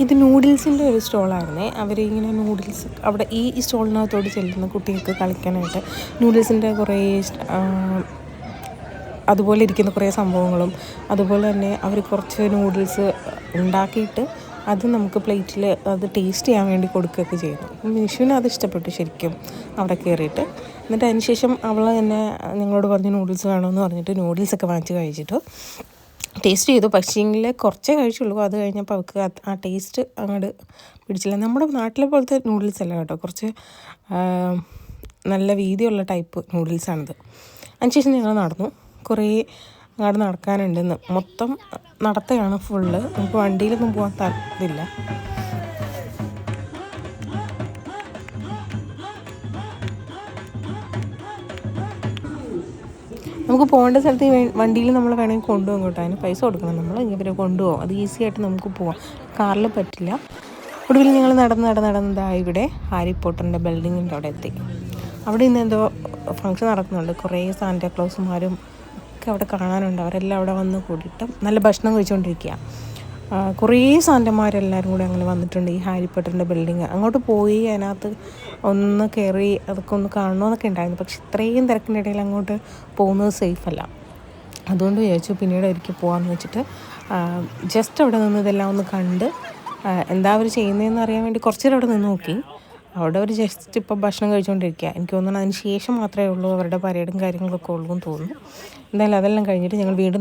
ഇത് നൂഡിൽസിൻ്റെ ഒരു സ്റ്റോളായിരുന്നേ. അവരിങ്ങനെ നൂഡിൽസ് അവിടെ ഈ സ്റ്റോളിനകത്തോട് ചെല്ലുന്ന കുട്ടികൾക്ക് കളിക്കാനായിട്ട് നൂഡിൽസിൻ്റെ കുറേ അതുപോലെ ഇരിക്കുന്ന കുറേ സംഭവങ്ങളും അതുപോലെ തന്നെ അവർ കുറച്ച് നൂഡിൽസ് ഉണ്ടാക്കിയിട്ട് അത് നമുക്ക് പ്ലേറ്റിൽ അത് ടേസ്റ്റ് ചെയ്യാൻ വേണ്ടി കൊടുക്കുകയൊക്കെ ചെയ്യുന്നു. അപ്പം മിഷുവിന് അത് ഇഷ്ടപ്പെട്ടു ശരിക്കും അവിടെ കയറിയിട്ട്. എന്നിട്ട് അതിന് ശേഷം അവൾ തന്നെ ഞങ്ങളോട് പറഞ്ഞു നൂഡിൽസ് വേണമെന്ന് പറഞ്ഞിട്ട് നൂഡിൽസൊക്കെ വാങ്ങിച്ച് കഴിച്ചിട്ട് ടേസ്റ്റ് ചെയ്തു. പക്ഷേങ്കിൽ കുറച്ചേ കഴിച്ചുള്ളൂ. അത് കഴിഞ്ഞപ്പോൾ അവൾക്ക് ആ ടേസ്റ്റ് അങ്ങോട്ട് പിടിച്ചില്ല. നമ്മുടെ നാട്ടിലെ പോലത്തെ നൂഡിൽസ് അല്ല കേട്ടോ, കുറച്ച് നല്ല വീതിയുള്ള ടൈപ്പ് നൂഡിൽസാണിത്. അതിനുശേഷം ഞങ്ങൾ നടന്നു. കുറേ അങ്ങോട്ട് നടക്കാനുണ്ടെന്ന്, മൊത്തം നടത്തയാണ് ഫുള്ള്. നമുക്ക് വണ്ടിയിലൊന്നും പോകാൻ താല്പര്യമില്ല. നമുക്ക് പോകേണ്ട സ്ഥലത്ത് വണ്ടിയിൽ നമ്മൾ വേണമെങ്കിൽ കൊണ്ടുപോകും കേട്ടോ. അതിന് പൈസ കൊടുക്കണം നമ്മൾ, ഇവരെ കൊണ്ടുപോകും. അത് ഈസി ആയിട്ട് നമുക്ക് പോവാം, കാറിൽ പറ്റില്ല. ഒടുവിൽ ഞങ്ങൾ നടന്നതാ ഇവിടെ ഹാരി പോട്ടറിൻ്റെ ബിൽഡിങ്ങിൻ്റെ അവിടെ എത്തി. അവിടെ ഇന്ന് എന്തോ ഫംഗ്ഷൻ നടക്കുന്നുണ്ട്. കുറേ സാന്റാക്ലോസുമാരും ഒക്കെ അവിടെ കാണാനുണ്ട്. അവരെല്ലാം അവിടെ വന്ന് കൂടിയിട്ട് നല്ല ഭക്ഷണം കഴിച്ചുകൊണ്ടിരിക്കുക. കുറേ സാന്റന്മാരെല്ലാവരും കൂടി അങ്ങനെ വന്നിട്ടുണ്ട് ഈ ഹാരി പോട്ടറിൻ്റെ ബിൽഡിങ്. അങ്ങോട്ട് പോയി അതിനകത്ത് ഒന്ന് കയറി അതൊക്കെ ഒന്ന് കാണണമെന്നൊക്കെ ഉണ്ടായിരുന്നു. പക്ഷെ ഇത്രയും തിരക്കിൻ്റെ ഇടയിൽ അങ്ങോട്ട് പോകുന്നത് സേഫല്ല. അതുകൊണ്ട് വിചാരിച്ചു പിന്നീട് ഒരിക്കൽ പോകാമെന്ന് വെച്ചിട്ട് ജസ്റ്റ് അവിടെ നിന്ന് ഇതെല്ലാം ഒന്ന് കണ്ട് എന്താ അവർ ചെയ്യുന്നതെന്ന് അറിയാൻ വേണ്ടി കുറച്ച് നേരം അവിടെ നിന്ന് നോക്കി. അവിടെ അവർ ജസ്റ്റ് ഇപ്പോൾ ഭക്ഷണം കഴിച്ചുകൊണ്ടിരിക്കുക. എനിക്ക് തോന്നുന്നു അതിന് ശേഷം മാത്രമേ ഉള്ളൂ അവരുടെ പരേഡും കാര്യങ്ങളൊക്കെ ഉള്ളൂ എന്ന് തോന്നുന്നു. എന്തായാലും അതെല്ലാം കഴിഞ്ഞിട്ട് ഞങ്ങൾ വീണ്ടും